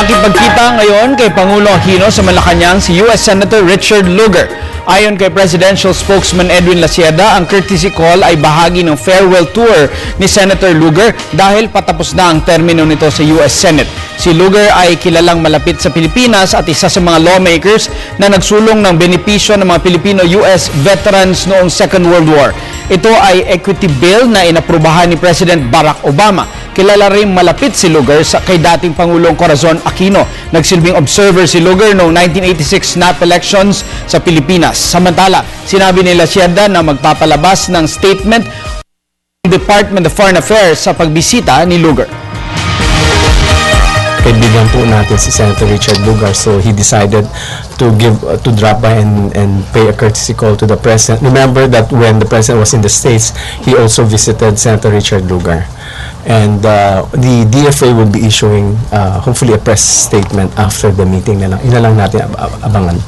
Nakipagkita ngayon kay Pangulong Aquino sa Malacanang si U.S. Senator Richard Lugar. Ayon kay Presidential Spokesman Edwin Lacieda, ang courtesy call ay bahagi ng farewell tour ni Senator Lugar dahil patapos na ang termino nito sa U.S. Senate. Si Lugar ay kilalang malapit sa Pilipinas at isa sa mga lawmakers na nagsulong ng benepisyo ng mga Filipino-US veterans noong Second World War. Ito ay equity bill na inaprubahan ni President Barack Obama. Kilala rin malapit si Lugar kay dating Pangulong Corazon Aquino. Nagsilbing observer si Lugar noong 1986 snap elections sa Pilipinas. Samantala, sinabi ni Lacieda na magpapalabas ng statement ng Department of Foreign Affairs sa pagbisita ni Lugar. Kaibigan po natin si Senator Richard Lugar, so he decided to drop by and pay a courtesy call to the President. Remember that when the President was in the States, he also visited Senator Richard Lugar. And the DFA will be issuing hopefully a press statement after the meeting na lang. Ina lang natin abangan.